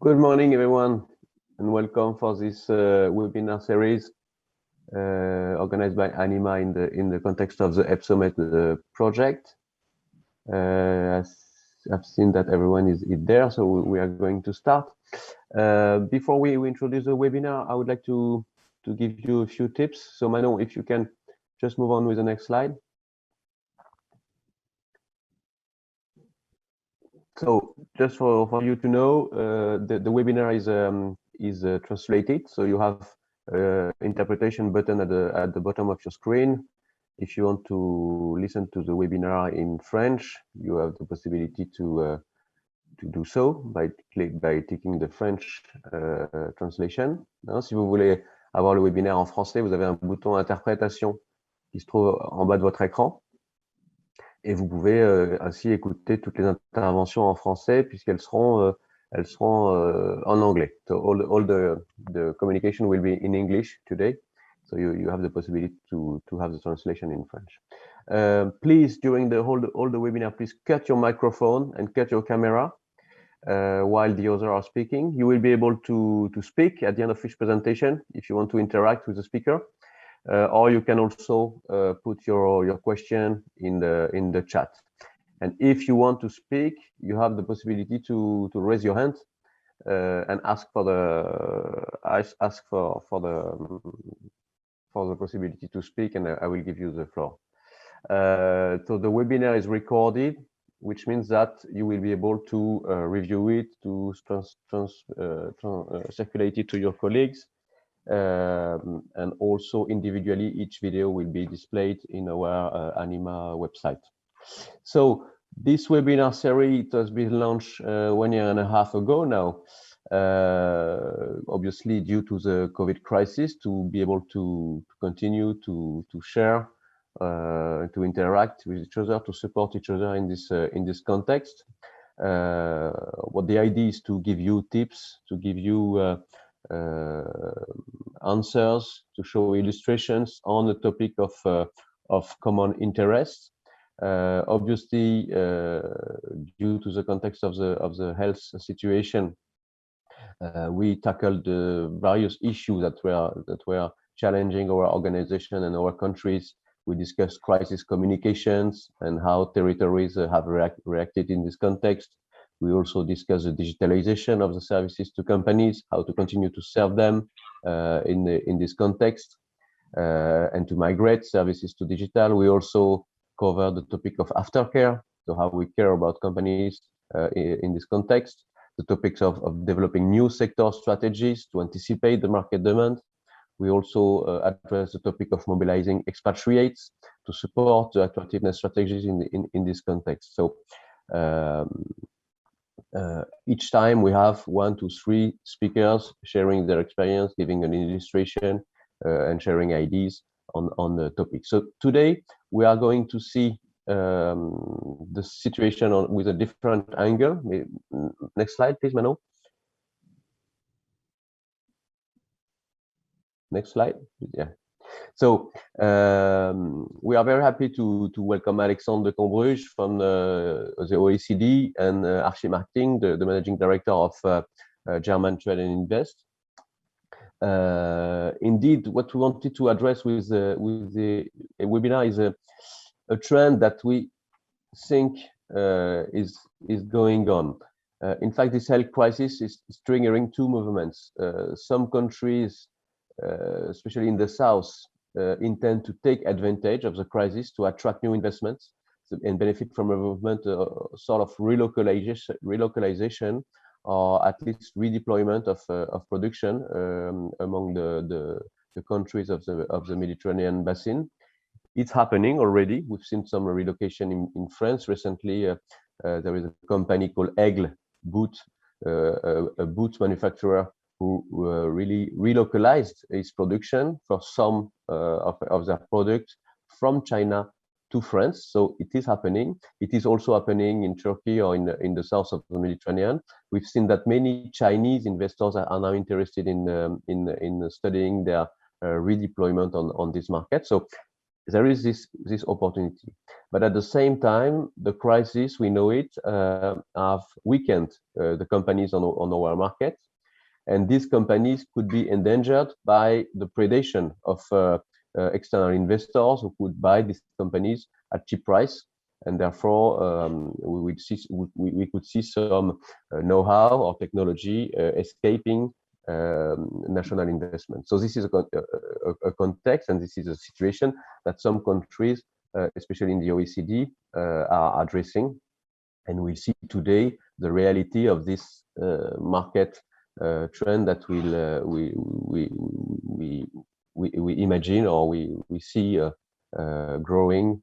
Good morning, everyone, and welcome for this webinar series organized by ANIMA in the context of the EBSOMED project. I've seen that everyone is there, so we are going to start. Before we introduce the webinar, I would like to give you a few tips. So Manon, if you can just move on with the next slide. So just for you to know, the webinar is translated. So you have interpretation button at the bottom of your screen. If you want to listen to the webinar in French, you have the possibility to do so by ticking the French translation. Si vous voulez avoir le webinaire en français, vous avez un bouton interprétation qui se trouve en bas de votre écran. Et vous pouvez ainsi écouter toutes les interventions en français puisqu'elles seront en anglais. So all the communication will be in English today. So you have the possibility to have the translation in French. Please, during the whole the webinar, please cut your microphone and cut your camera while the others are speaking. You will be able to speak at the end of each presentation if you want to interact with the speaker. Or you can also put your question in the chat. And if you want to speak, you have the possibility to raise your hand and ask for the possibility to speak, and I will give you the floor. So the webinar is recorded, which means that you will be able to review it, to circulate it to your colleagues. And also individually, each video will be displayed in our ANIMA website. So this webinar series, it has been launched 1.5 years ago now, obviously due to the COVID crisis, to be able to continue to share, to interact with each other, to support each other in this context. What the idea is to give you tips, to give you answers, to show illustrations on the topic of common interest. Obviously, due to the context of the health situation, we tackled the various issues that were challenging our organization and our countries. We discussed crisis communications and how territories have reacted in this context. We also discuss the digitalization of the services to companies, how to continue to serve them in this context, and to migrate services to digital. We also cover the topic of aftercare, so how we care about companies in this context, the topics of developing new sector strategies to anticipate the market demand. We also address the topic of mobilizing expatriates to support the attractiveness strategies in this context. So each time we have 1 to 3 speakers sharing their experience, giving an illustration and sharing ideas on the topic. So today we are going to see the situation with a different angle. Next slide, please, Manon. Next slide. Yeah. So we are very happy to welcome Alexandre de Crombrugghe from the OECD and Achim Hartig, the managing director of German Trade and Invest. Indeed, what we wanted to address with the webinar is a trend that we think is going on. In fact, this health crisis is triggering 2 movements. Some countries, especially in the south, intend to take advantage of the crisis to attract new investments and benefit from a movement, sort of relocalization, or at least redeployment of production among the countries of the Mediterranean basin. It's happening already. We've seen some relocation in France recently. There is a company called Aigle Boot, a boot manufacturer, who really relocalized its production for some of their products from China to France. So it is happening. It is also happening in Turkey or in the south of the Mediterranean. We've seen that many Chinese investors are now interested in studying their redeployment on this market. So there is this opportunity. But at the same time, the crisis, we know it, have weakened the companies on our market. And these companies could be endangered by the predation of external investors who could buy these companies at cheap price. And therefore, we could see some know-how or technology escaping national investment. So this is a context, and this is a situation that some countries, especially in the OECD, are addressing. And we see today the reality of this market trend that we imagine, or we see growing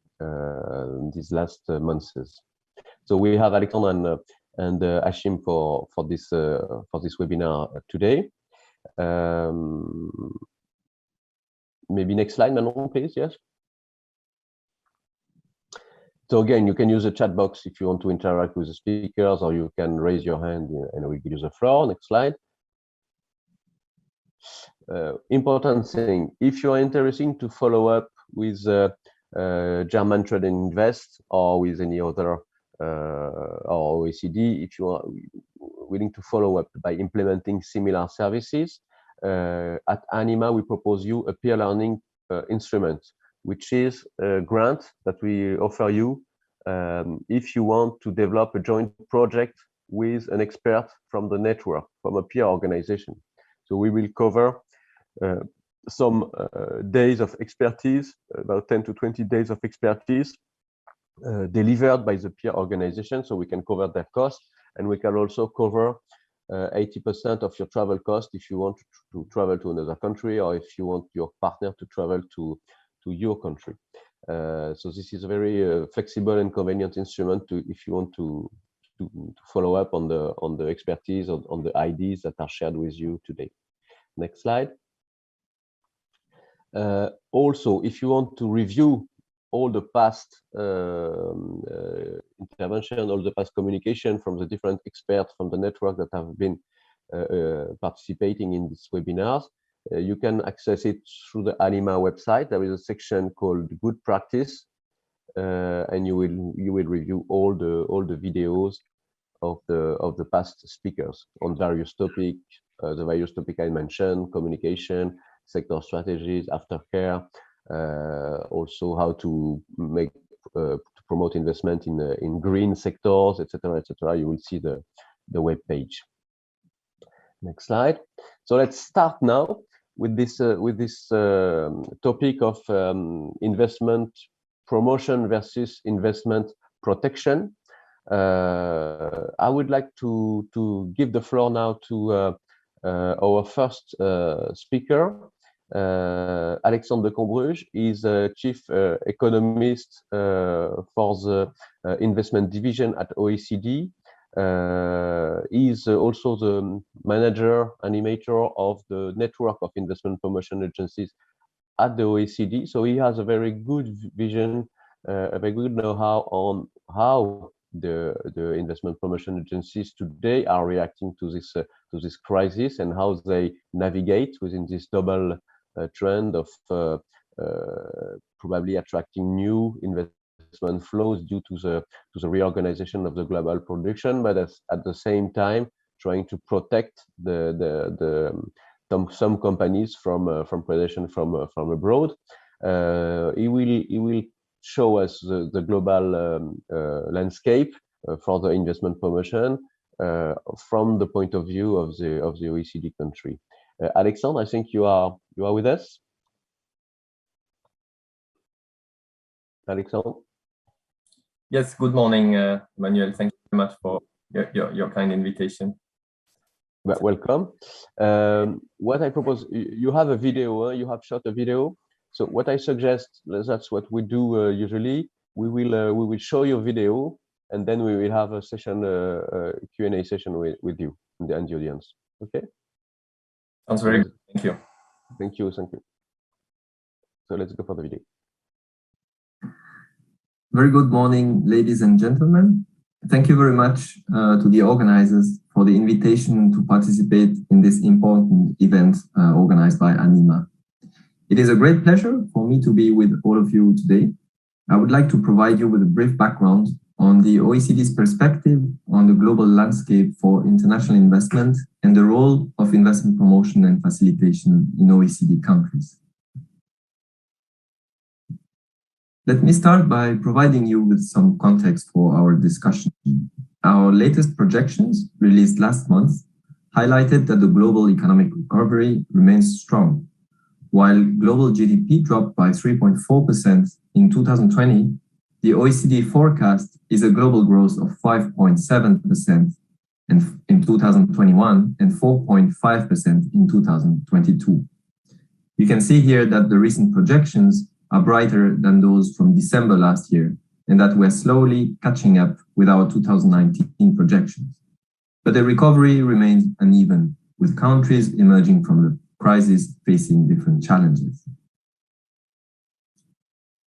these last months. So we have Alexandre and Achim for this webinar today. Maybe next slide, Manon, please. Yes. So again, you can use the chat box if you want to interact with the speakers, or you can raise your hand and we'll give you the floor. Next slide. Important thing, if you are interested to follow up with German Trade and Invest or with any other or OECD, if you are willing to follow up by implementing similar services, at ANIMA we propose you a peer learning instrument, which is a grant that we offer you if you want to develop a joint project with an expert from the network, from a peer organization. So we will cover some days of expertise, about 10 to 20 days of expertise delivered by the peer organization, so we can cover their cost, and we can also cover 80% of your travel cost if you want to travel to another country, or if you want your partner to travel to your country. So this is a very flexible and convenient instrument if you want to follow up on the expertise, on the ideas that are shared with you today. Next slide. Also, if you want to review all the past intervention, all the past communication from the different experts from the network that have been participating in these webinars, you can access it through the ANIMA website. There is a section called Good Practice, and you will review all the videos of the past speakers on various topics, the various topics I mentioned: communication, sector strategies, aftercare, also how to make to promote investment in green sectors, etc., etc. You will see the web page. Next slide. So let's start now with this topic of investment promotion versus investment protection. I would like to give the floor now to our first speaker, Alexandre de Crombrugghe. Is a chief economist for the investment division at OECD. He is also the manager, animator of the network of investment promotion agencies at the OECD. So he has a very good vision, a very good know-how on how the investment promotion agencies today are reacting to this crisis, and how they navigate within this double trend of probably attracting new investment flows due to the reorganization of the global production, but at the same time trying to protect some companies from predation from abroad. He will show us the global landscape for the investment promotion from the point of view of the OECD country. Alexandre, I think you are with us. Alexandre. Yes. Good morning, Emmanuel. Thank you very much for your kind invitation. Welcome. What I propose, you have a video. You have shot a video. So what I suggest, that's what we do usually. We will show you a video, and then we will have a session, Q&A session with you and the audience. Okay. Sounds very good. Thank you. Thank you. Thank you. So let's go for the video. Very good morning, ladies and gentlemen. Thank you very much to the organizers for the invitation to participate in this important event organized by ANIMA. It is a great pleasure for me to be with all of you today. I would like to provide you with a brief background on the OECD's perspective on the global landscape for international investment and the role of investment promotion and facilitation in OECD countries. Let me start by providing you with some context for our discussion. Our latest projections, released last month, highlighted that the global economic recovery remains strong. While global GDP dropped by 3.4% in 2020, the OECD forecast is a global growth of 5.7% in 2021 and 4.5% in 2022. You can see here that the recent projections are brighter than those from December last year, and that we're slowly catching up with our 2019 projections. But the recovery remains uneven, with countries emerging from the crisis facing different challenges.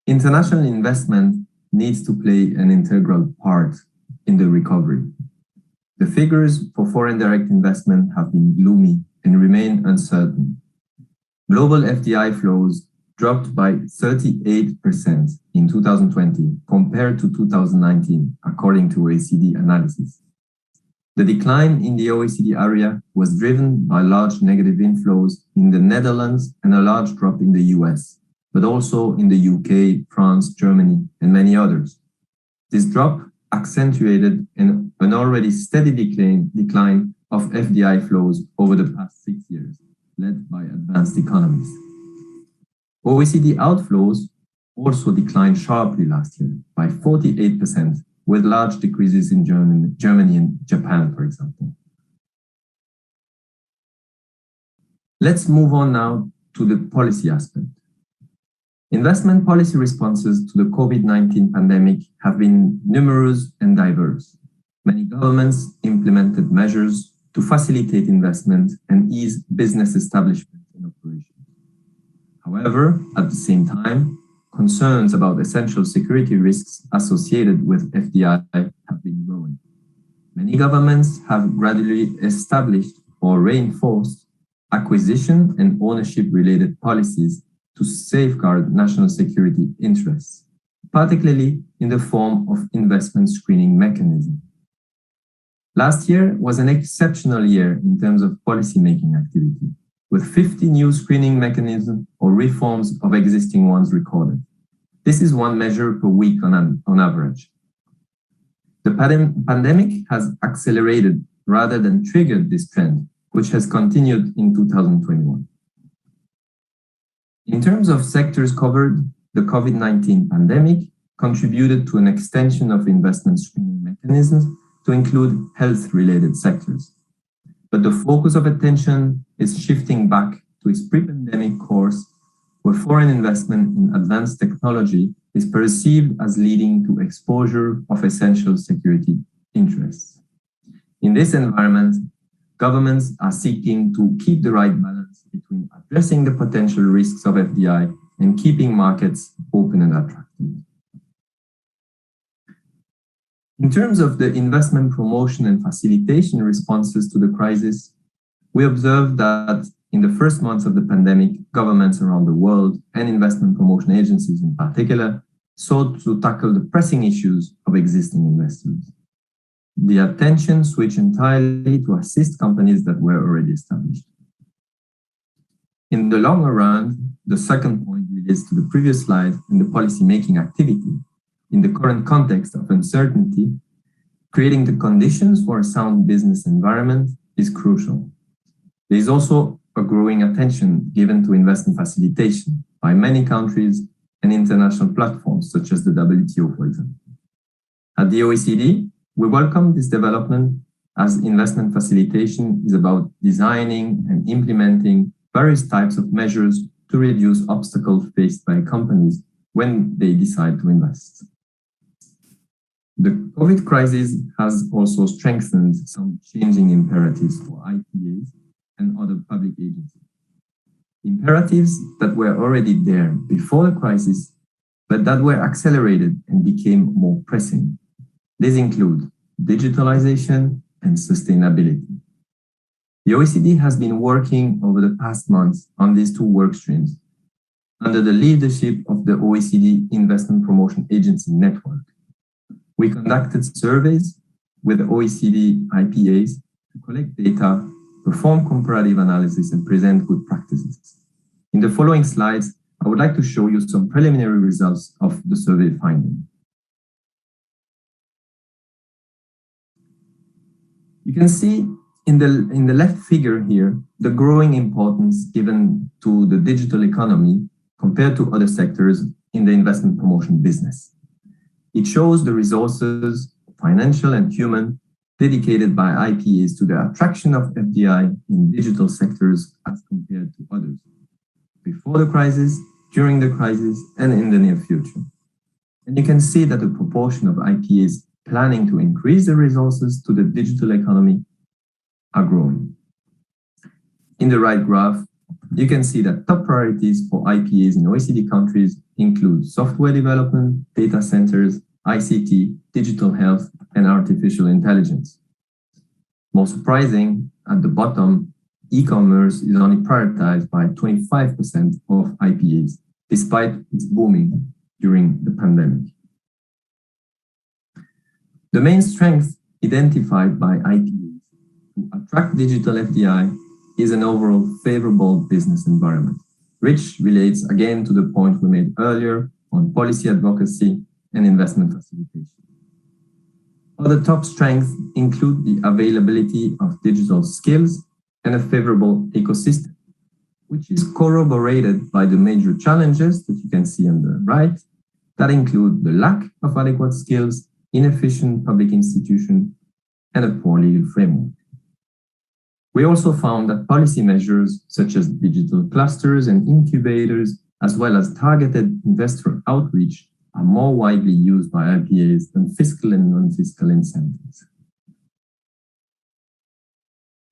International investment needs to play an integral part in the recovery. The figures for foreign direct investment have been gloomy and remain uncertain. Global FDI flows dropped by 38% in 2020 compared to 2019, according to OECD analysis. The decline in the OECD area was driven by large negative inflows in the Netherlands and a large drop in the US, but also in the UK, France, Germany, and many others. This drop accentuated an already steady decline of FDI flows over the past 6 years, led by advanced economies. OECD outflows also declined sharply last year by 48%, with large decreases in Germany and Japan, for example. Let's move on now to the policy aspect. Investment policy responses to the COVID-19 pandemic have been numerous and diverse. Many governments implemented measures to facilitate investment and ease business establishment and operations. However, at the same time, concerns about essential security risks associated with FDI have been growing. Many governments have gradually established or reinforced acquisition and ownership-related policies to safeguard national security interests, particularly in the form of investment screening mechanism. Last year was an exceptional year in terms of policy-making activity, with 50 new screening mechanisms or reforms of existing ones recorded. This is one measure per week on average. The pandemic has accelerated rather than triggered this trend, which has continued in 2021. In terms of sectors covered, the COVID-19 pandemic contributed to an extension of investment screening mechanisms to include health-related sectors. But the focus of attention is shifting back to its pre-pandemic course, where foreign investment in advanced technology is perceived as leading to exposure of essential security interests. In this environment, governments are seeking to keep the right balance between addressing the potential risks of FDI and keeping markets open and attractive. In terms of the investment promotion and facilitation responses to the crisis, we observed that in the first months of the pandemic, governments around the world and investment promotion agencies in particular sought to tackle the pressing issues of existing investors. The attention switched entirely to assist companies that were already established. In the longer run, the second point relates to the previous slide in the policy-making activity. In the current context of uncertainty, creating the conditions for a sound business environment is crucial. There is also a growing attention given to investment facilitation by many countries and international platforms, such as the WTO, for example. At the OECD, we welcome this development, as investment facilitation is about designing and implementing various types of measures to reduce obstacles faced by companies when they decide to invest. The COVID crisis has also strengthened some changing imperatives for IPAs and other public agencies. Imperatives that were already there before the crisis, but that were accelerated and became more pressing. These include digitalization and sustainability. The OECD has been working over the past months on these two work streams, under the leadership of the OECD Investment Promotion Agency Network. We conducted surveys with OECD IPAs to collect data, perform comparative analysis, and present good practices. In the following slides, I would like to show you some preliminary results of the survey finding. You can see in the left figure here, the growing importance given to the digital economy compared to other sectors in the investment promotion business. It shows the resources, financial and human, dedicated by IPAs to the attraction of FDI in digital sectors as compared to others, before the crisis, during the crisis, and in the near future. And you can see that the proportion of IPAs planning to increase their resources to the digital economy are growing. In the right graph, you can see that top priorities for IPAs in OECD countries include software development, data centers, ICT, digital health, and artificial intelligence. More surprising, at the bottom, e-commerce is only prioritized by 25% of IPAs, despite its booming during the pandemic. The main strength identified by IPAs to attract digital FDI is an overall favorable business environment, which relates again to the point we made earlier on policy advocacy and investment facilitation. Other top strengths include the availability of digital skills and a favorable ecosystem, which is corroborated by the major challenges that you can see on the right, that include the lack of adequate skills, inefficient public institutions, and a poor legal framework. We also found that policy measures such as digital clusters and incubators, as well as targeted investor outreach, are more widely used by IPAs than fiscal and non-fiscal incentives.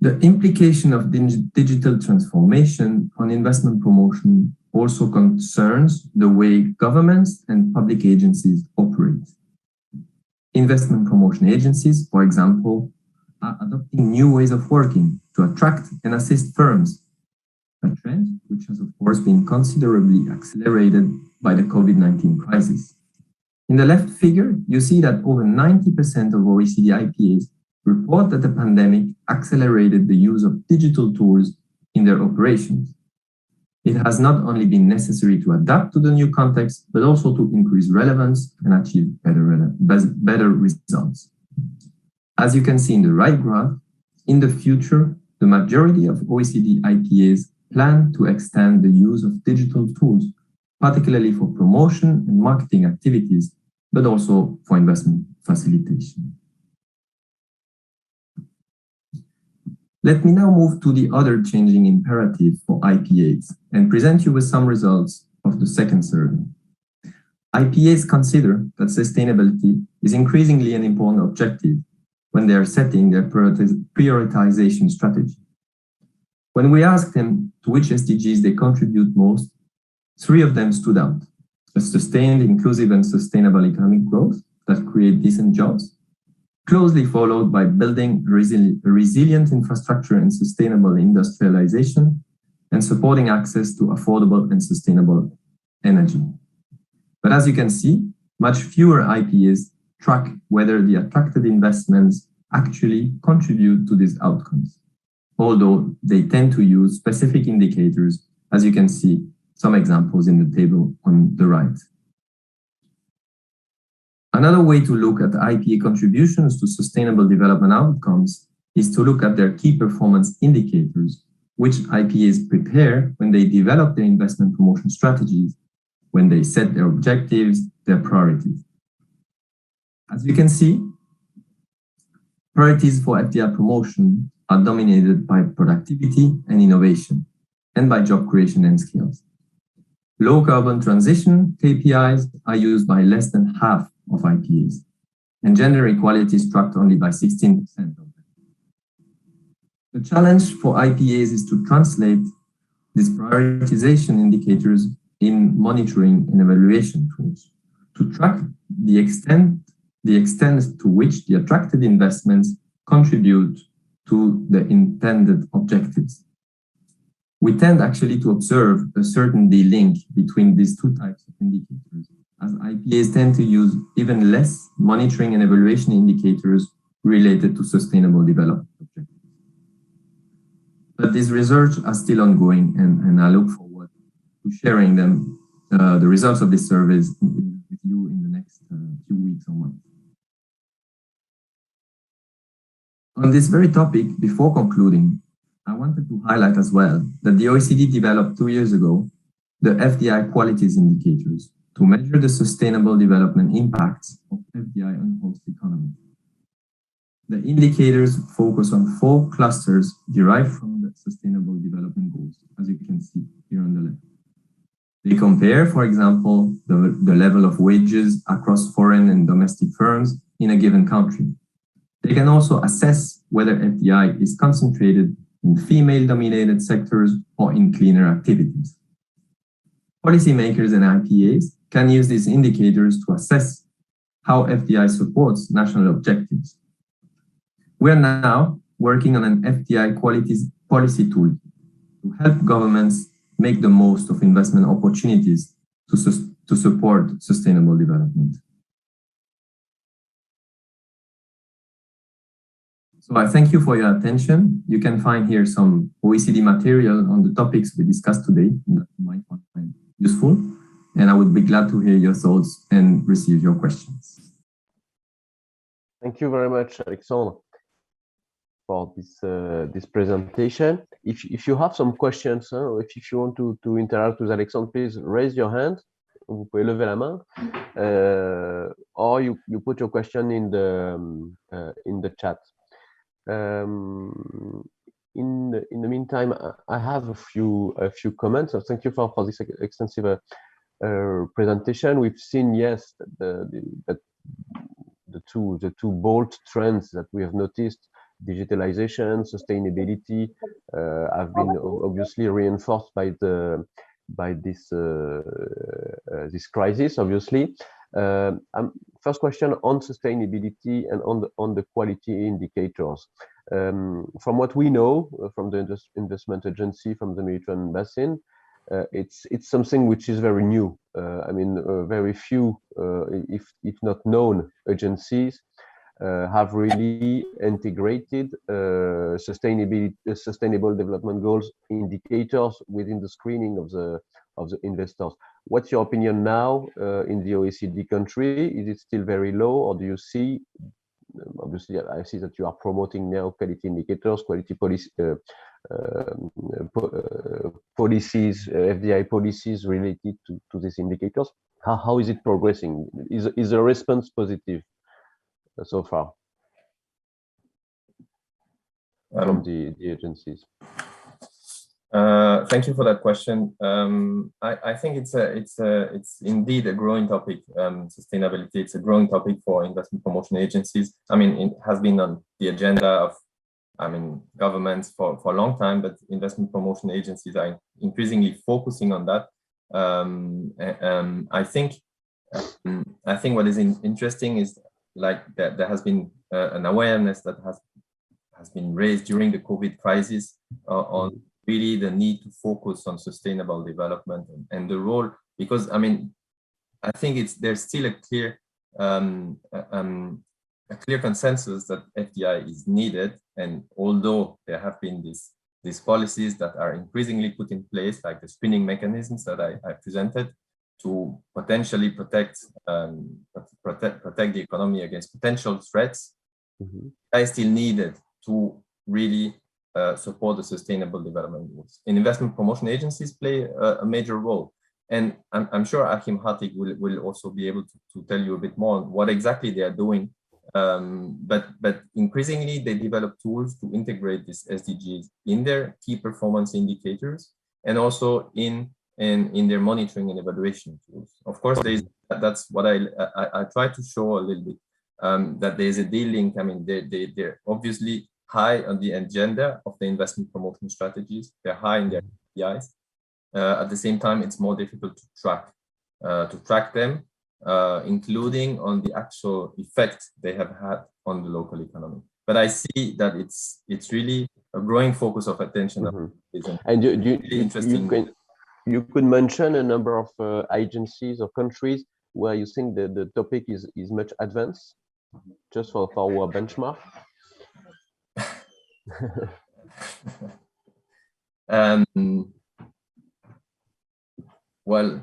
The implication of digital transformation on investment promotion also concerns the way governments and public agencies operate. Investment promotion agencies, for example, are adopting new ways of working to attract and assist firms, a trend which has of course been considerably accelerated by the COVID-19 crisis. In the left figure, you see that over 90% of OECD IPAs report that the pandemic accelerated the use of digital tools in their operations. It has not only been necessary to adapt to the new context, but also to increase relevance and achieve better results. As you can see in the right graph, in the future, the majority of OECD IPAs plan to extend the use of digital tools, particularly for promotion and marketing activities, but also for investment facilitation. Let me now move to the other changing imperative for IPAs and present you with some results of the second survey. IPAs consider that sustainability is increasingly an important objective when they are setting their prioritization strategy. When we asked them to which SDGs they contribute most, 3 of them stood out: a sustained, inclusive, and sustainable economic growth that create decent jobs, closely followed by building resilient infrastructure and sustainable industrialization, and supporting access to affordable and sustainable energy. But as you can see, much fewer IPAs track whether the attracted investments actually contribute to these outcomes, although they tend to use specific indicators, as you can see some examples in the table on the right. Another way to look at IPA contributions to sustainable development outcomes is to look at their key performance indicators, which IPAs prepare when they develop their investment promotion strategies, when they set their objectives, their priorities. As you can see, priorities for FDI promotion are dominated by productivity and innovation, and by job creation and skills. Low carbon transition KPIs are used by less than half of IPAs, and gender equality is tracked only by 16% of them. The challenge for IPAs is to translate these prioritization indicators in monitoring and evaluation tools to track the extent to which the attracted investments contribute to the intended objectives. We tend actually to observe a certain link between these two types of indicators, as IPAs tend to use even less monitoring and evaluation indicators related to sustainable development objectives. But this research is still ongoing, and I look forward to sharing them, the results of these surveys with you in the next few weeks or months. On this very topic, before concluding, I wanted to highlight as well that the OECD developed 2 years ago the FDI qualities indicators to measure the sustainable development impacts of FDI on host economy. The indicators focus on 4 clusters derived from the Sustainable Development Goals, as you can see here on the left. They compare, for example, the level of wages across foreign and domestic firms in a given country. They can also assess whether FDI is concentrated in female-dominated sectors or in cleaner activities. Policymakers and IPAs can use these indicators to assess how FDI supports national objectives. We are now working on an FDI qualities policy tool to help governments make the most of investment opportunities to support sustainable development. So I thank you for your attention. You can find here some OECD material on the topics we discussed today that you might find useful, and I would be glad to hear your thoughts and receive your questions. Thank you very much, Alexandre, for this presentation. If you have some questions, if you want to interact with Alexandre, please raise your hand. Vous pouvez lever la main, or you put your question in the chat. In the meantime, I have a few comments. So thank you for this extensive presentation. We've seen, yes, the two bold trends that we have noticed: digitalization, sustainability, have been obviously reinforced by this crisis, obviously. First question on sustainability and on the quality indicators. From what we know from the investment agency, from the Mediterranean Basin, it's something which is very new. I mean, very few, if not known, agencies have really integrated sustainable development goals indicators within the screening of the investors. What's your opinion now in the OECD country? Is it still very low, or do you see? Obviously, I see that you are promoting now quality indicators, quality policy, policies, FDI policies related to these indicators. How is it progressing? Is the response positive so far from the agencies? Thank you for that question. I think it's indeed a growing topic. Sustainability, it's a growing topic for investment promotion agencies. I mean, it has been on the agenda of, governments for a long time, but investment promotion agencies are increasingly focusing on that. I think what is interesting is like that there has been an awareness that has been raised during the COVID crisis on really the need to focus on sustainable development and the role, because I think there's still a clear consensus that FDI is needed, and although there have been these policies that are increasingly put in place, like the screening mechanisms that I presented, to potentially protect the economy against potential threats, is still needed to really support the sustainable development goals. And investment promotion agencies play a major role. And I'm sure Achim Hartig will also be able to tell you a bit more on what exactly they are doing. But increasingly, they develop tools to integrate these SDGs in their key performance indicators and also in their monitoring and evaluation tools. Of course, that's what I try to show a little bit, that there's a link. They're obviously high on the agenda of the investment promotion strategies. They're high in their KPIs. At the same time, it's more difficult to track them, including on the actual effect they have had on the local economy. But I see that it's really growing focus of attention. And really interesting. You could mention a number of agencies or countries where you think the topic is much advanced, just for our benchmark. Well,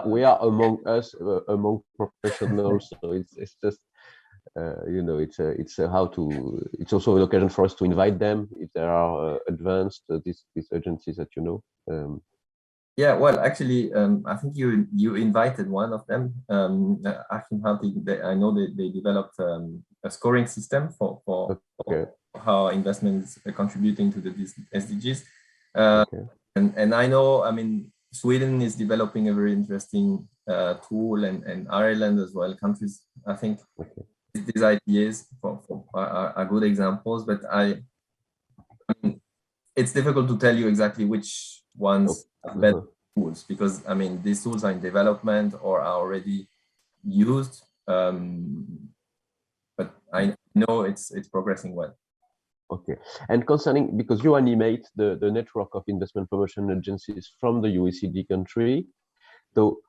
we are among us, among professionals, so it's just you know, it's also an occasion for us to invite them if there are advanced these agencies that you know. Yeah, well, actually, I think you invited one of them, Achim Hartig. I know they developed a scoring system for how investments are contributing to the SDGs. And I know, I mean, Sweden is developing a very interesting tool, and Ireland as well. Countries, I think, these ideas are good examples, but I mean, it's difficult to tell you exactly which ones are better tools, because I mean, these tools are in development or are already used, but I know it's progressing well. Okay, and concerning, because you animate the network of investment promotion agencies from the OECD country, so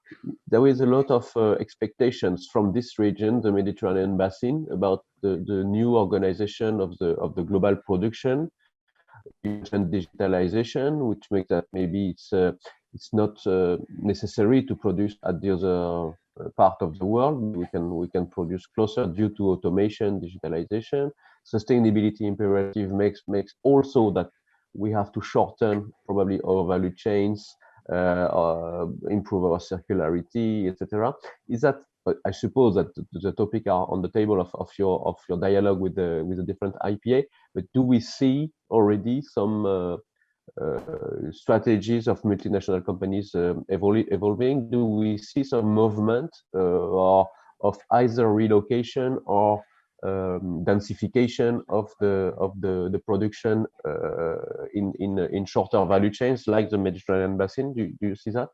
there is a lot of expectations from this region, the Mediterranean basin, about the new organization of the global production. You mentioned digitalization, which makes that maybe it's not necessary to produce at the other part of the world. We can produce closer due to automation, digitalization. Sustainability imperative makes also that we have to shorten probably our value chains, improve our circularity, etc. Is that, I suppose that the topic are on the table of your dialogue with the different IPA, but do we see already some strategies of multinational companies evolving? Do we see some movement or of either relocation or densification of the production in shorter value chains like the Mediterranean basin? Do you see that?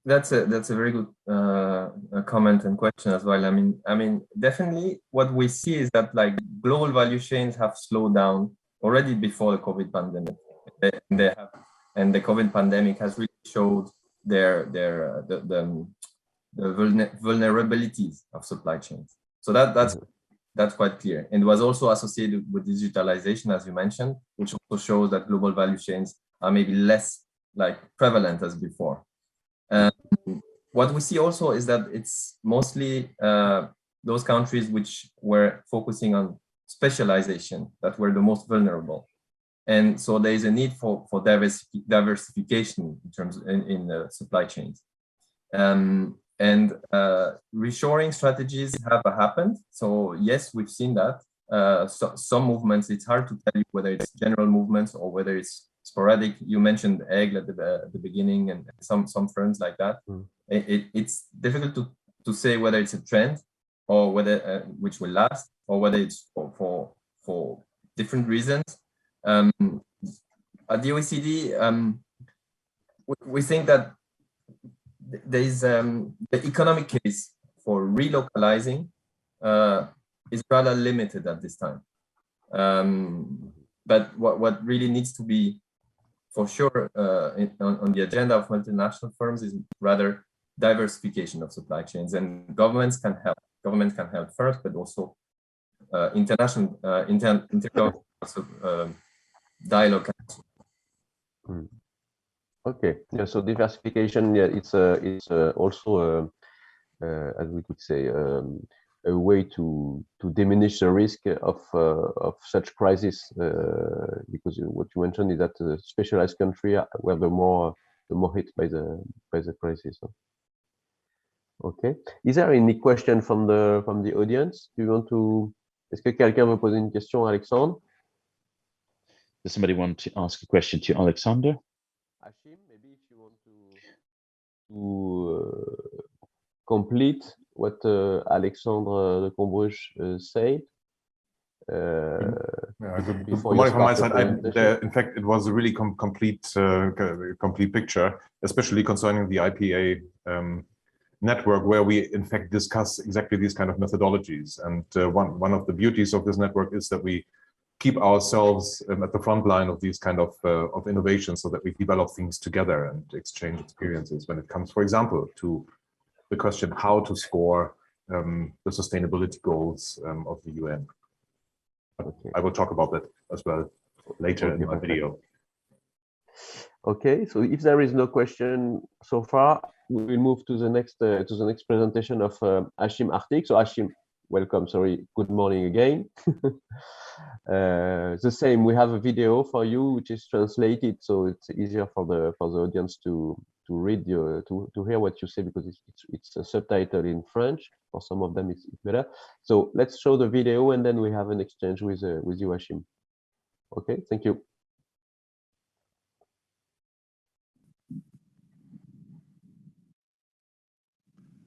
That's a very good comment and question as well. I mean, definitely what we see is that like global value chains have slowed down already before the COVID pandemic, and the COVID pandemic has really showed the vulnerabilities of supply chains. So that's quite clear, and it was also associated with digitalization, as you mentioned, which also shows that global value chains are maybe less like prevalent as before. What we see also is that it's mostly those countries which were focusing on specialization that were the most vulnerable, and so there is a need for diversification in terms in supply chains, and reshoring strategies have happened. So yes, we've seen that some movements. It's hard to tell you whether it's general movements or whether it's sporadic. You mentioned Aigle at the beginning, and some firms like that. It's difficult to say whether it's a trend or whether which will last, or whether it's for different reasons. At the OECD, we think that there is the economic case for relocalizing is rather limited at this time. But what really needs to be for sure on the agenda of multinational firms is rather diversification of supply chains, and governments can help. Governments can help first, but also international dialogue. Okay, yeah. So diversification, yeah, it's also as we could say a way to diminish the risk of such crisis, because what you mentioned is that the specialized country were the more hit by the crisis. Okay. Is there any question from the audience? Do you want to? Est-ce que quelqu'un veut poser une question à Alexandre? Does somebody want to ask a question to Alexander? Achim, maybe if you want to complete what Alexandre de Crombrugghe said. Good morning from my side. In fact, it was a really complete picture, especially concerning the IPA network, where we in fact discuss exactly these kind of methodologies. And one of the beauties of this network is that we keep ourselves at the front line of these kind of innovations, so that we develop things together and exchange experiences when it comes, for example, to the question how to score the sustainability goals of the UN. Okay. I will talk about that as well later in my video. Okay, so if there is no question so far, we will move to the next presentation of Achim Hartig. So Achim, welcome. Sorry, good morning again. The same, we have a video for you which is translated, so it's easier for the audience to read to hear what you say, because it's a subtitle in French. For some of them it's better. So let's show the video and then we have an exchange with you, Achim. Okay, thank you.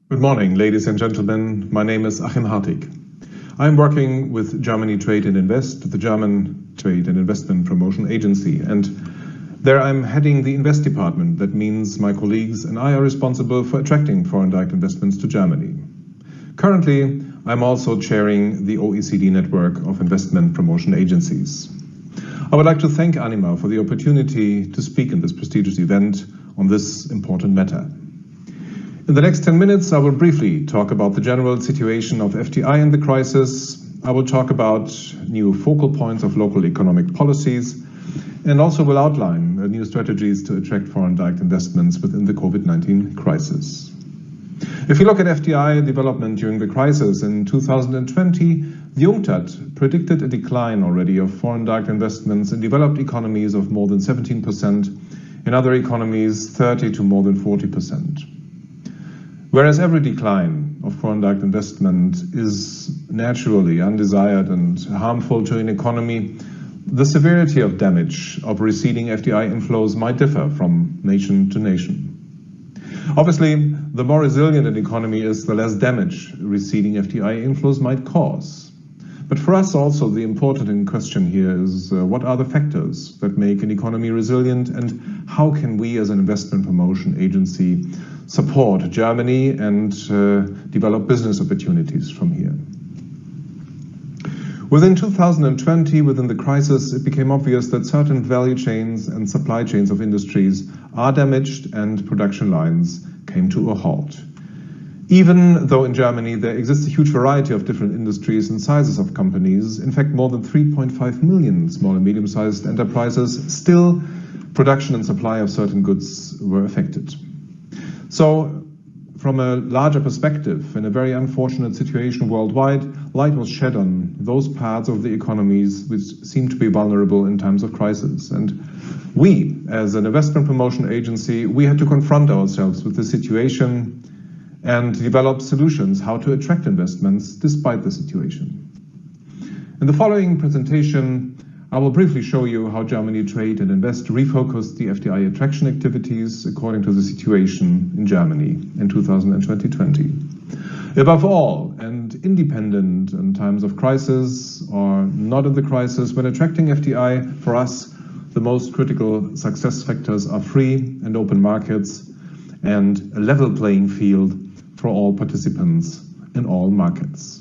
Good morning, ladies and gentlemen. My name is Achim Hartig. I'm working with Germany Trade and Invest, the German Trade and Investment Promotion Agency, and there I'm heading the Invest department. That means my colleagues and I are responsible for attracting foreign direct investments to Germany. Currently, I'm also chairing the OECD network of investment promotion agencies. I would like to thank ANIMA for the opportunity to speak in this prestigious event on this important matter. In the next 10 minutes, I will briefly talk about the general situation of FDI in the crisis. I will talk about new focal points of local economic policies, and also will outline new strategies to attract foreign direct investments within the COVID-19 crisis. If you look at FDI development during the crisis in 2020, the UNCTAD predicted a decline already of foreign direct investments in developed economies of more than 17%, in other economies 30 to more than 40%. Whereas every decline of foreign direct investment is naturally undesired and harmful to an economy, the severity of damage of receding FDI inflows might differ from nation to nation. Obviously, the more resilient an economy is, the less damage receding FDI inflows might cause. But for us also, the important question here is what are the factors that make an economy resilient, and how can we as an investment promotion agency support Germany and develop business opportunities from here. Within 2020, within the crisis, it became obvious that certain value chains and supply chains of industries are damaged and production lines came to a halt. Even though in Germany there exists a huge variety of different industries and sizes of companies, in fact more than 3.5 million small and medium-sized enterprises, still production and supply of certain goods were affected. So, from a larger perspective, in a very unfortunate situation worldwide, light was shed on those parts of the economies which seem to be vulnerable in times of crisis. And we, as an investment promotion agency, we had to confront ourselves with the situation and develop solutions how to attract investments despite the situation. In the following presentation, I will briefly show you how Germany Trade and Invest refocused the FDI attraction activities according to the situation in Germany in 2020. Above all, and independent in times of crisis or not in the crisis, when attracting FDI, for us, the most critical success factors are free and open markets and a level playing field for all participants in all markets.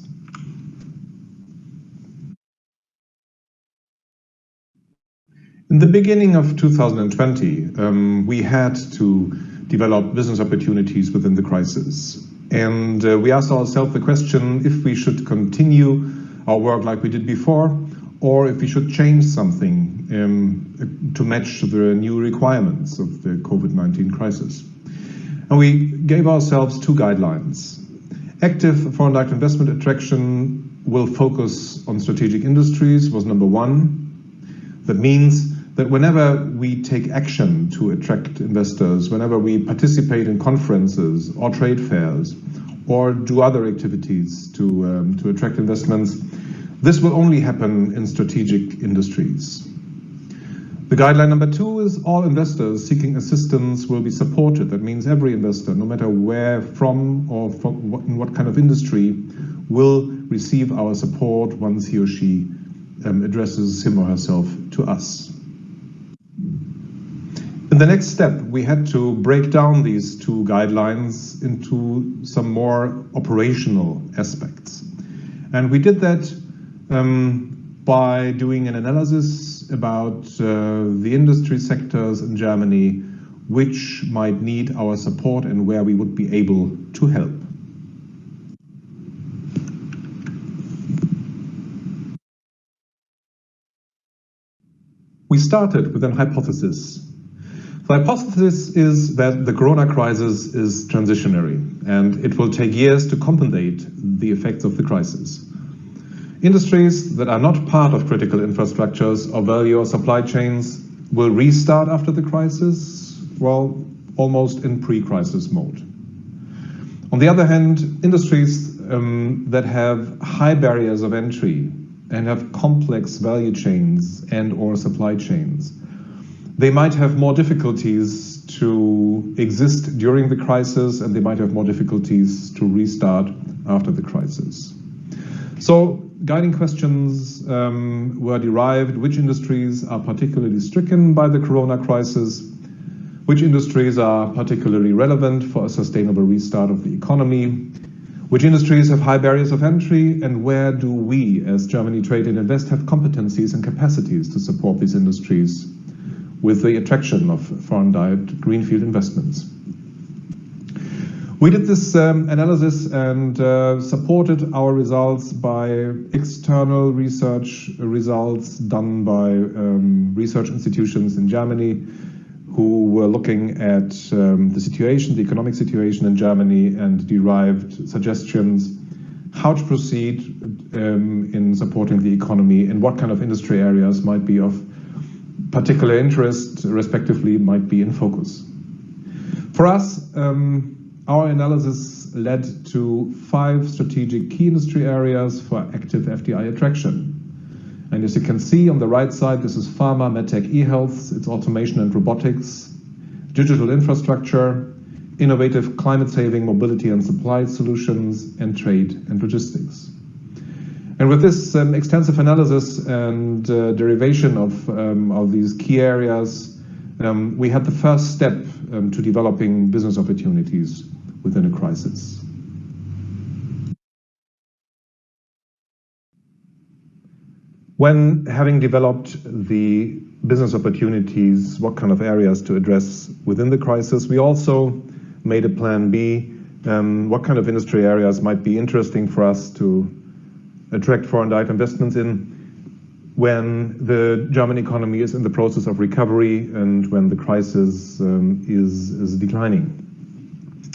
In the beginning of 2020, we had to develop business opportunities within the crisis. And we asked ourselves the question if we should continue our work like we did before, or if we should change something to match the new requirements of the COVID-19 crisis. And we gave ourselves two guidelines. Active foreign direct investment attraction will focus on strategic industries was number one. That means that whenever we take action to attract investors, whenever we participate in conferences or trade fairs or do other activities to attract investments, this will only happen in strategic industries. The guideline number two is all investors seeking assistance will be supported. That means every investor, no matter where from or in what kind of industry, will receive our support once he or she addresses him or herself to us. In the next step, we had to break down these two guidelines into some more operational aspects. And we did that by doing an analysis about the industry sectors in Germany which might need our support and where we would be able to help. We started with a hypothesis. The hypothesis is that the corona crisis is transitionary and it will take years to compensate the effects of the crisis. Industries that are not part of critical infrastructures or value or supply chains will restart after the crisis, well, almost in pre-crisis mode. On the other hand, industries that have high barriers of entry and have complex value chains and or supply chains, they might have more difficulties to exist during the crisis, and they might have more difficulties to restart after the crisis. So guiding questions were derived: which industries are particularly stricken by the corona crisis? Which industries are particularly relevant for a sustainable restart of the economy? Which industries have high barriers of entry? And where do we, as Germany Trade and Invest, have competencies and capacities to support these industries with the attraction of foreign direct greenfield investments? We did this analysis and supported our results by external research results done by research institutions in Germany who were looking at the situation, the economic situation in Germany, and derived suggestions how to proceed in supporting the economy and what kind of industry areas might be of particular interest, respectively, might be in focus. For us, our analysis led to 5 strategic key industry areas for active FDI attraction. And as you can see on the right side, this is pharma, medtech, e-health, it's automation and robotics, digital infrastructure, innovative climate-saving mobility and supply solutions, and trade and logistics. And with this extensive analysis and derivation of these key areas, we had the first step to developing business opportunities within a crisis. When having developed the business opportunities, what kind of areas to address within the crisis, we also made a plan B, what kind of industry areas might be interesting for us to attract foreign direct investments in when the German economy is in the process of recovery and when the crisis is declining.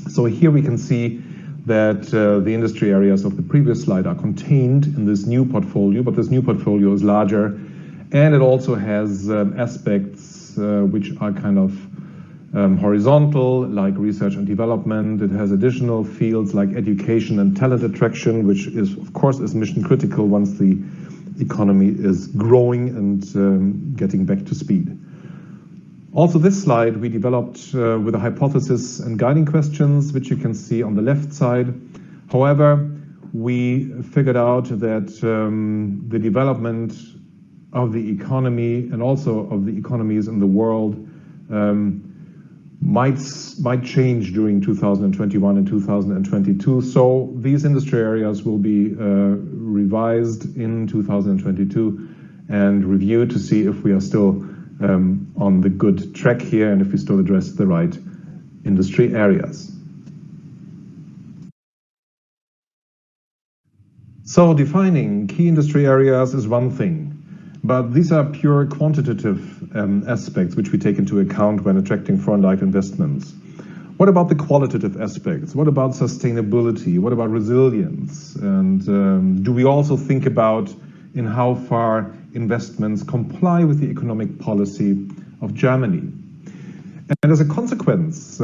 So here we can see that the industry areas of the previous slide are contained in this new portfolio, but this new portfolio is larger, and it also has aspects which are kind of horizontal, like research and development. It has additional fields like education and talent attraction, which is, of course, is mission critical once the economy is growing and getting back to speed. Also, this slide we developed with a hypothesis and guiding questions, which you can see on the left side. However, we figured out that the development of the economy and also of the economies in the world might change during 2021 and 2022. So these industry areas will be revised in 2022 and reviewed to see if we are still on the good track here and if we still address the right industry areas. So defining key industry areas is one thing, but these are pure quantitative aspects which we take into account when attracting foreign direct investments. What about the qualitative aspects? What about sustainability? What about resilience? And do we also think about in how far investments comply with the economic policy of Germany? And as a consequence,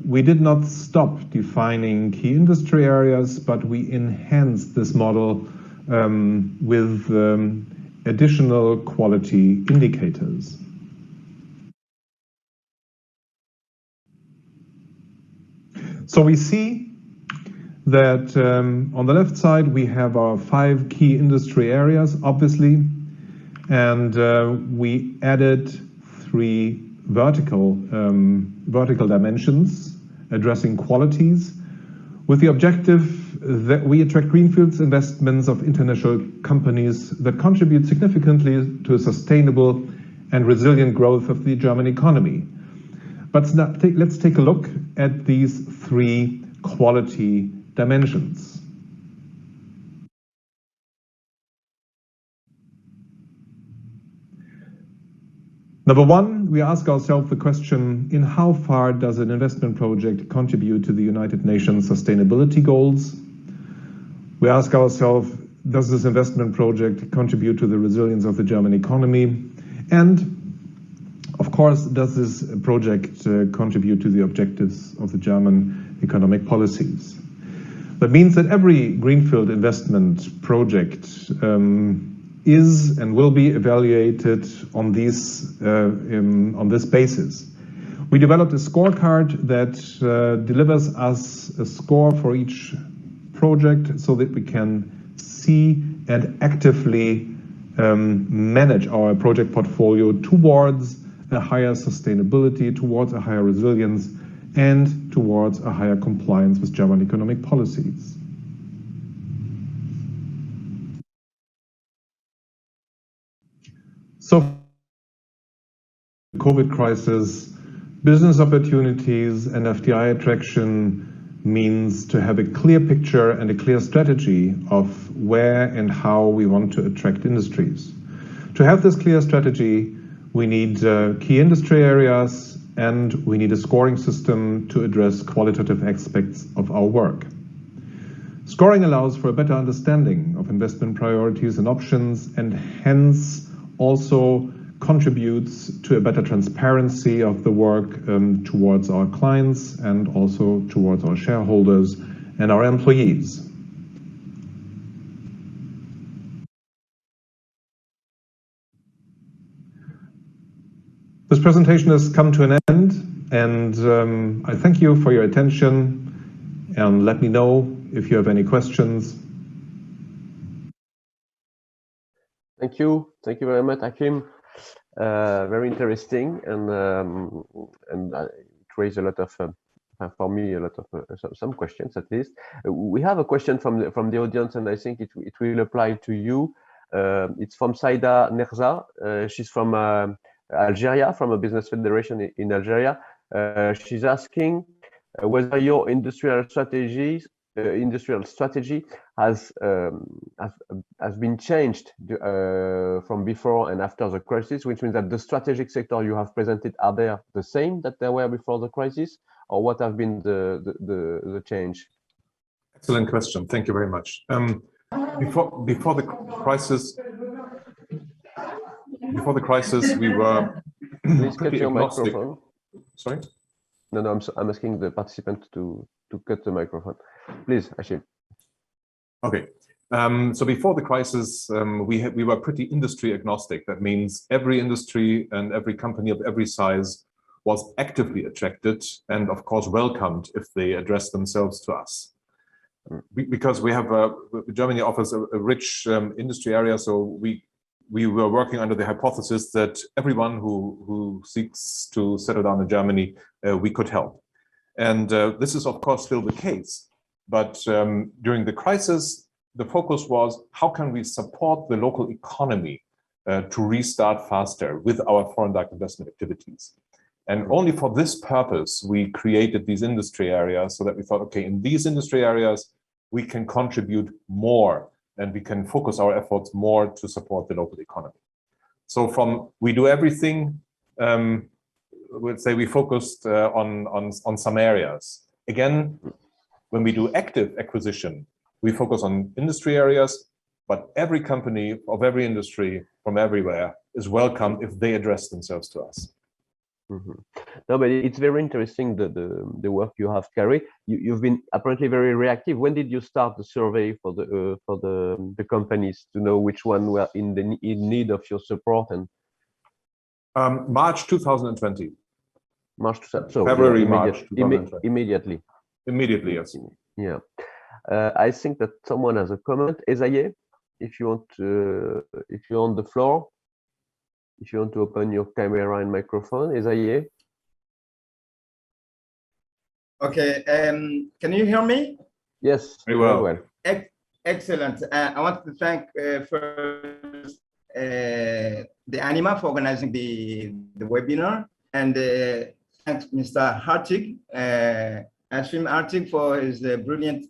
we did not stop defining key industry areas, but we enhanced this model with additional quality indicators. So we see that on the left side we have our 5 key industry areas, obviously, and we added 3 vertical dimensions addressing qualities. with the objective that we attract greenfields investments of international companies that contribute significantly to a sustainable and resilient growth of the German economy. But let's take a look at these three quality dimensions. Number one, we ask ourselves the question, in how far does an investment project contribute to the United Nations sustainability goals? We ask ourselves, does this investment project contribute to the resilience of the German economy? And of course, does this project contribute to the objectives of the German economic policies? That means that every greenfield investment project is and will be evaluated on this basis. We developed a scorecard that delivers us a score for each project so that we can see and actively manage our project portfolio towards a higher sustainability, towards a higher resilience, and towards a higher compliance with German economic policies. So, the COVID crisis, business opportunities and FDI attraction means to have a clear picture and a clear strategy of where and how we want to attract industries. To have this clear strategy, we need key industry areas and we need a scoring system to address qualitative aspects of our work. Scoring allows for a better understanding of investment priorities and options, and hence also contributes to a better transparency of the work towards our clients and also towards our shareholders and our employees. This presentation has come to an end, and I thank you for your attention, and let me know if you have any questions. Thank you very much, Achim. Very interesting, and it raised a lot of, for me, a lot of some questions at least. We have a question from the audience, and I think it will apply to you. It's from Saida Nerza. She's from Algeria, from a business federation in Algeria. She's asking whether your industrial strategy has been changed from before and after the crisis, which means that the strategic sector you have presented, are they the same that they were before the crisis, or what have been the change? Excellent question. Thank you very much. Before the crisis, we were Please cut your agnostic. microphone. Sorry? No, I'm asking the participant to cut the microphone. Please, Achim. Okay. So before the crisis, we were pretty industry agnostic. That means every industry and every company of every size was actively attracted and, of course, welcomed if they addressed themselves to us. Because we have Germany offers a rich industry area, so we were working under the hypothesis that everyone who seeks to settle down in Germany, we could help. And this is, of course, still the case. But during the crisis, the focus was how can we support the local economy to restart faster with our foreign direct investment activities. And only for this purpose, we created these industry areas so that we thought, okay, in these industry areas, we can contribute more and we can focus our efforts more to support the local economy. So from we do everything, we'd say we focused on some areas. Again, when we do active acquisition, we focus on industry areas, but every company of every industry from everywhere is welcome if they address themselves to us. Mm-hmm. No, but it's very interesting the work you have carried. You've been apparently very reactive. When did you start the survey for the companies to know which one were in need of your support? And March 2020. March, so February, yeah, March 2020. Immediately. Immediately, yes. Yeah. I think that someone has a comment. Esaye, if you if you're on the floor, if you want to open your camera and microphone, Okay, can you hear me? Yes, very well. Excellent. I want to thank first the ANIMA for organizing the webinar, and thanks Mr. Hartig, Achim Hartig, for his brilliant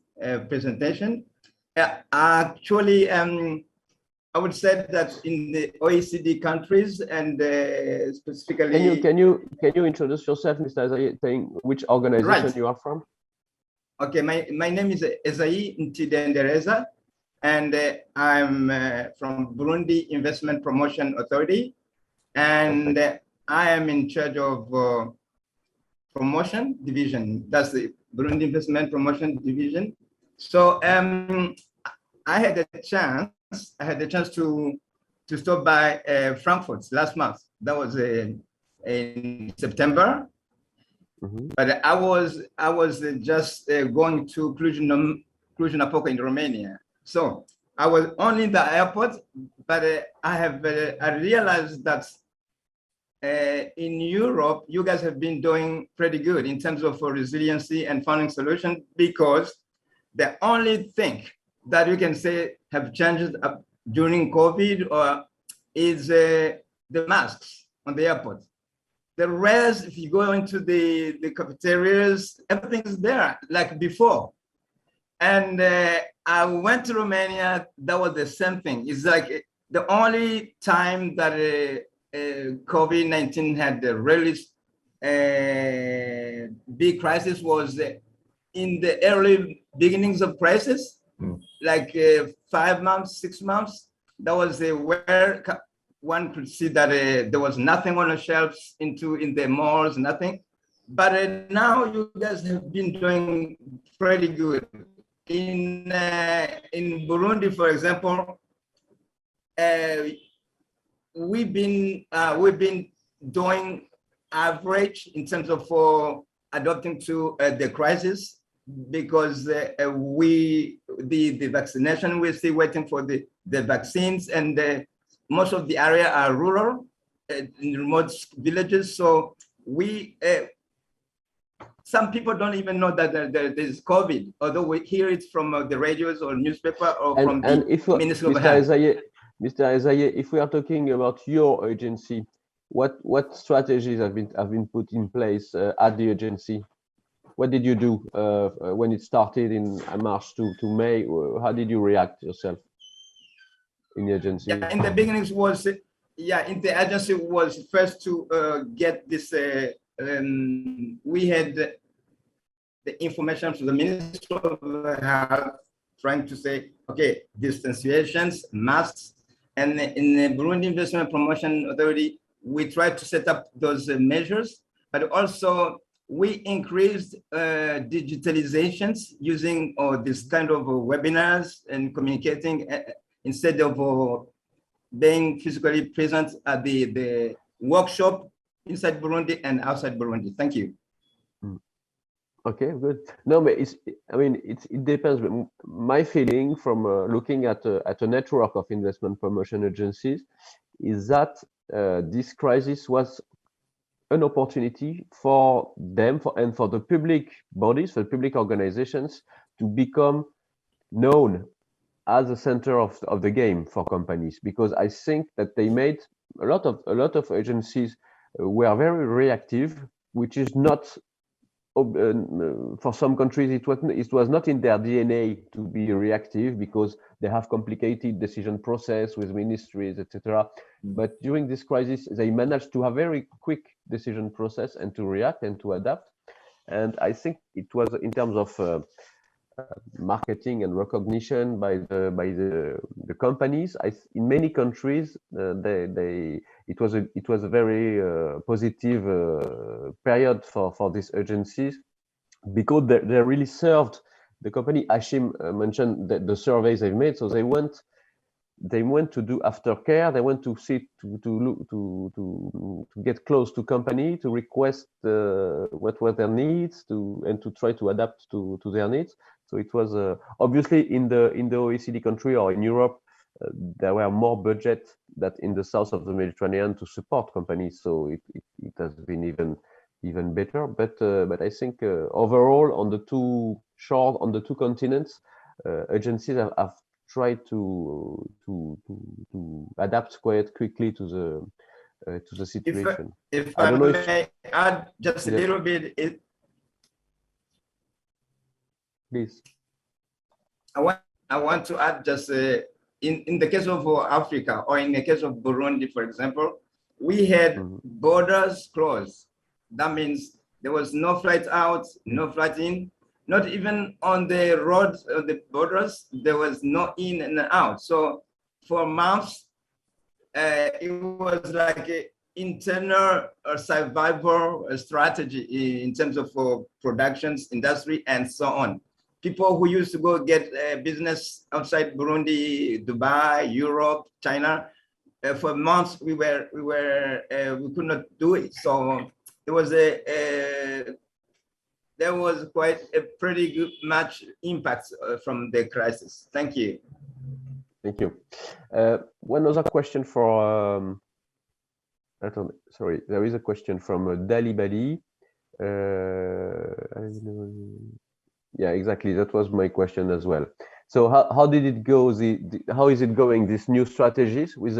presentation. Actually, I would say that in the OECD countries, and specifically, can you introduce yourself, Mr. Ezaïe, saying which organization you are from? Okay, my name is Ezaïe Ntidendereza, and I'm from Burundi Investment Promotion Authority, and I am in charge of promotion division. That's the Burundi Investment Promotion Division. So I had a chance to stop by Frankfurt last month. That was in September. Mm-hmm. But I was just going to Cluj-Napoca in Romania. So I was only in the airport, but I realized that in Europe, you guys have been doing pretty good in terms of resiliency and funding solution, because the only thing that you can say have changed during COVID is the masks on the airport. The rest, if you go into the cafeterias, everything is there like before. And I went to Romania, that was the same thing. It's like the only time that COVID-19 had the really big crisis was in the early beginnings of crisis, like 5 months, 6 months. That was where one could see that there was nothing on the shelves in the malls, nothing. But now you guys have been doing pretty good. In Burundi, for example, we've been doing average in terms of adapting to the crisis, because the vaccination, we're still waiting for the vaccines, and most of the area are rural, in remote villages. So some people don't even know that there's COVID, although we hear it from the radios or newspaper or from the Ministry of Health. Mr. Ezaïe, if we are talking about your agency, what strategies have been put in place at the agency? What did you do when it started in March to May? How did you react yourself in the agency? Yeah, in the beginning was, in the agency was first to get this. We had the information from the Ministry of Health, trying to say, okay, distanciations, masks, and in the Burundi Investment Promotion Authority, we tried to set up those measures, but also we increased digitalizations using this kind of webinars and communicating instead of being physically present at the workshop inside Burundi and outside Burundi. Thank you. Okay, good. No, but it depends. My feeling from looking at a network of investment promotion agencies is that this crisis was an opportunity for them and for the public bodies, for public organizations, to become known as a center of the game for companies, because I think that they made a lot of agencies were very reactive, which is not for some countries it was not in their DNA to be reactive, because they have complicated decision process with ministries, etc. But during this crisis, they managed to have very quick decision process and to react and to adapt. And I think it was in terms of marketing and recognition by the companies. In many countries, it was a very positive period for these agencies, because they really served the company. Achim mentioned the surveys they've made, so they went to do aftercare. They went to see to get close to company, to request what were their needs, and to try to adapt to their needs. So it was obviously in the OECD country or in Europe, there were more budget than in the south of the Mediterranean to support companies. So it has been even better. But I think overall on the two shores, on the two continents, agencies have tried to adapt quite quickly to the situation. If I I don't know may add just a little bit, please. I want to add just in the case of Africa, or in the case of Burundi, for example, we had borders closed. That means there was no flight out, no flight in, not even on the roads, the borders, there was no in and out. So for months, it was like an internal survival strategy in terms of productions, industry, and so on. People who used to go get business outside Burundi, Dubai, Europe, China, for months we could not do it. So it was there was quite a pretty good much impact from the crisis. Thank you. Thank you. One other question for sorry, there is a question from Dali Bali. Yeah, exactly. That was my question as well. So how did it go? How is it going? These new strategies with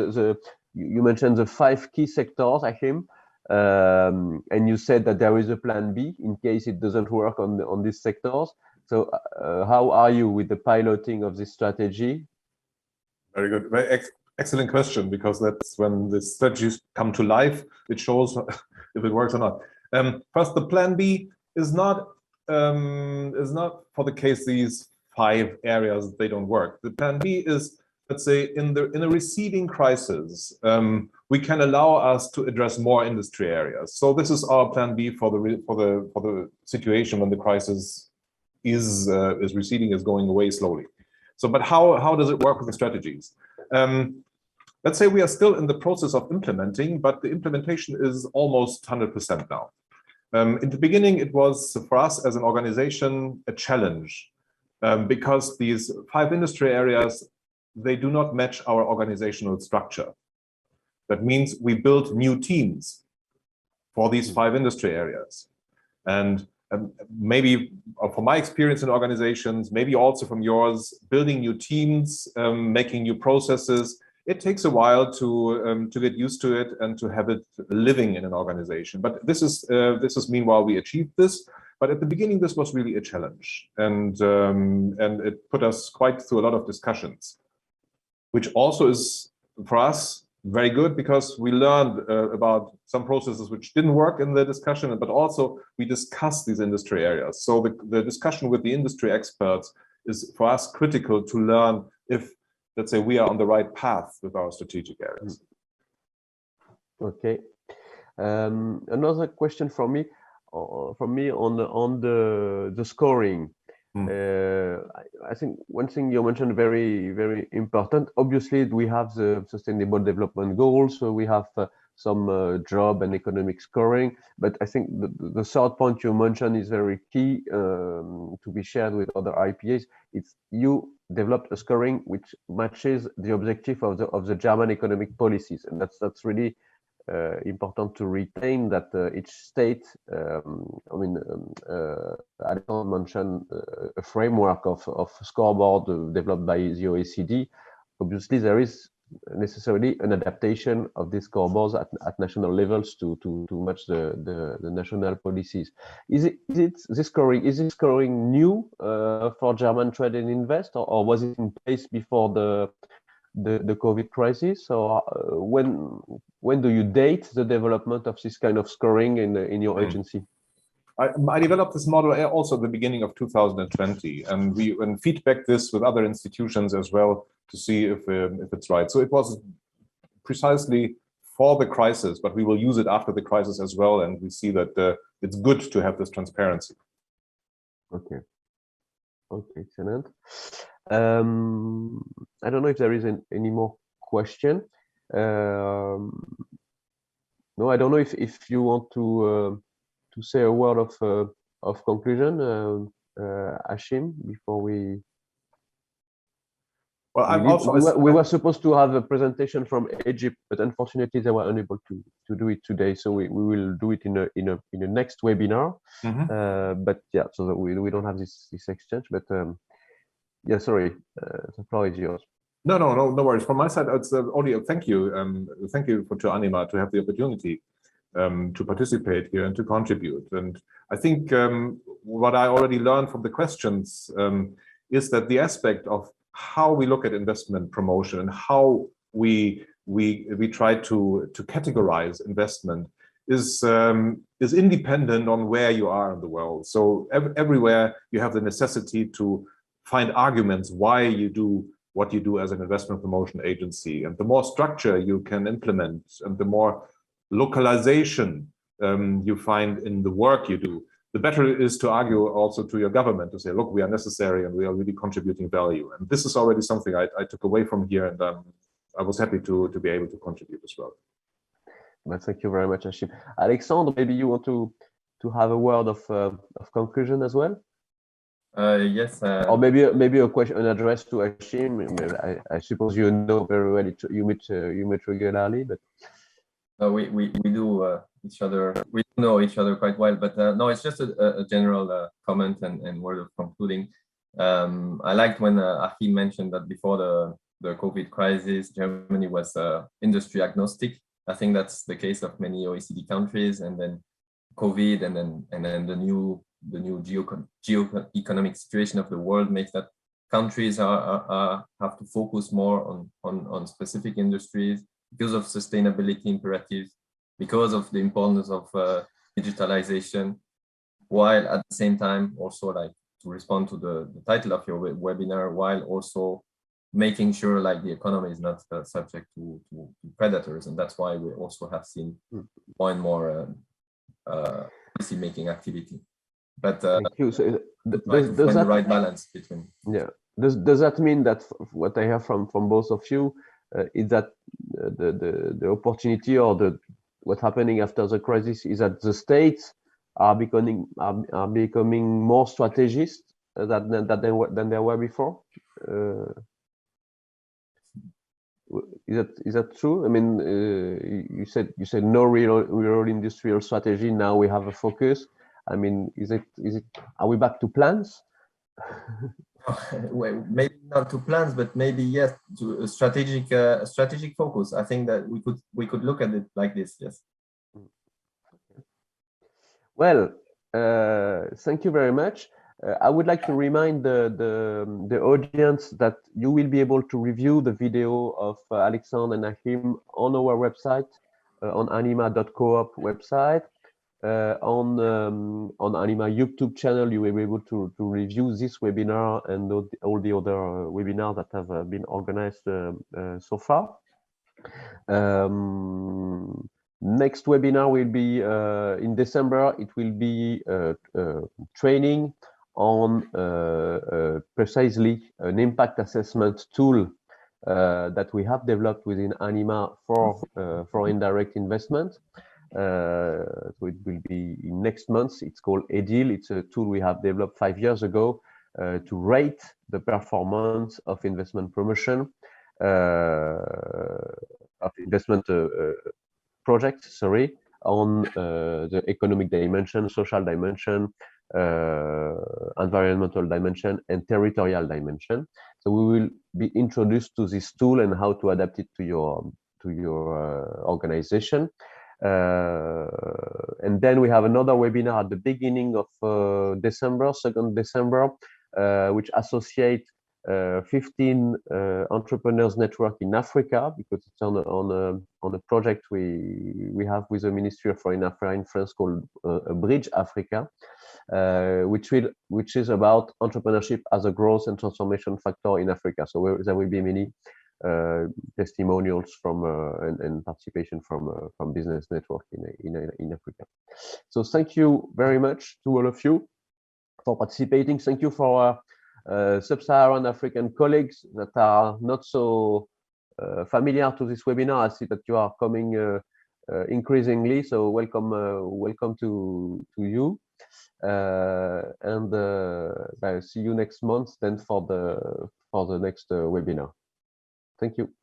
you mentioned the 5 key sectors, Achim, and you said that there is a plan B in case it doesn't work on these sectors. So how are you with the piloting of this strategy? Very good. Very excellent question, because that's when the strategies come to life, it shows if it works or not. First, the plan B is not for the case these 5 areas they don't work. The plan B is, let's say, in a receding crisis, we can allow us to address more industry areas. So this is our plan B for the situation when the crisis is receding, is going away slowly. So, but how does it work with the strategies? Let's say we are still in the process of implementing, but the implementation is almost 100% now. In the beginning, it was for us as an organization a challenge, because these 5 industry areas, they do not match our organizational structure. That means we built new teams for these 5 industry areas. And maybe from my experience in organizations, maybe also from yours, building new teams, making new processes, it takes a while to get used to it and to have it living in an organization. But this is meanwhile we achieved this. But at the beginning, this was really a challenge, and it put us quite through a lot of discussions, which also is for us very good, because we learned about some processes which didn't work in the discussion, but also we discussed these industry areas. So the discussion with the industry experts is for us critical to learn if, let's say, we are on the right path with our strategic areas. Okay. Another question from me on the scoring. I think one thing you mentioned very, very important. Obviously, we have the Sustainable Development Goals, so we have some job and economic scoring. But I think the third point you mentioned is very key to be shared with other IPAs. It's you developed a scoring which matches the objective of the German economic policies, and that's really important to retain that each state, Alexandre mentioned a framework of scoreboard developed by the OECD. Obviously, there is necessarily an adaptation of these scoreboards at national levels to match the national policies. Is this scoring new for German Trade and Invest, or was it in place before the COVID crisis? So when do you date the development of this kind of scoring in your agency? I developed this model also at the beginning of 2020, and we feedback this with other institutions as well to see if it's right. So it was precisely for the crisis, but we will use it after the crisis as well, and we see that it's good to have this transparency. Okay. Okay, excellent. I don't know if there is any more question. No, I don't know if you want to say a word of conclusion, Achim, before we. We were supposed to have a presentation from Egypt, but unfortunately they were unable to do it today. So we will do it in a next webinar. But yeah, so that we don't have this exchange. But yeah, sorry, the floor is yours. No worries. From my side, it's only a thank you to ANIMA to have the opportunity to participate here and to contribute. And I think what I already learned from the questions is that the aspect of how we look at investment promotion and how we try to categorize investment is independent on where you are in the world. So everywhere you have the necessity to find arguments why you do what you do as an investment promotion agency. And the more structure you can implement and the more localization you find in the work you do, the better it is to argue also to your government to say, look, we are necessary and we are really contributing value. And this is already something I took away from here, and I was happy to be able to contribute as well. Well, thank you very much, Achim. Alexandre, maybe you want to have a word of conclusion as well? Yes. Or maybe a question, an address to Achim. I suppose you know very well. You meet regularly, but we do each other. We know each other quite well. But no, it's just a general comment and word of concluding. I liked when Achim mentioned that before the COVID crisis, Germany was industry agnostic. I think that's the case of many OECD countries, and then COVID, and then the new geo-economic situation of the world makes that countries have to focus more on specific industries because of sustainability imperatives, because of the importance of digitalization, while at the same time also, like, to respond to the title of your webinar, while also making sure like the economy is not subject to predators. And that's why we also have seen more and more policy making activity. But thank you. So does that find the right balance between? Yeah. Does that mean that what I hear from both of you is that the opportunity or what's happening after the crisis is that the states are becoming more strategist than they were before? Is that true? I mean, you said no real industrial strategy. Now we have a focus. I mean, is it? Are we back to plans? Well, maybe not to plans, but maybe yes, to a strategic focus. I think that we could look at it like this. Yes. Well, thank you very much. I would like to remind the audience that you will be able to review the video of Alexandre and Achim on our website, on anima.coop website. On ANIMA YouTube channel, you will be able to review this webinar and all the other webinars that have been organized so far. Next webinar will be in December. It will be training on precisely an impact assessment tool that we have developed within ANIMA for indirect investment. So it will be in next month. It's called EDIL. It's a tool we have developed 5 years ago to rate the performance of investment promotion, of investment projects, sorry, on the economic dimension, social dimension, environmental dimension, and territorial dimension. So we will be introduced to this tool and how to adapt it to your organization. And then we have another webinar at the beginning of December, 2nd December, which associate 15 entrepreneurs network in Africa, because it's on a project we have with the Ministry of Foreign Affairs in France called Bridge Africa, which is about entrepreneurship as a growth and transformation factor in Africa. So there will be many testimonials from and participation from business network in Africa. So thank you very much to all of you for participating. Thank you for sub-Saharan African colleagues that are not so familiar to this webinar. I see that you are coming increasingly, so welcome to you, and I'll see you next month then for the next webinar. Thank you.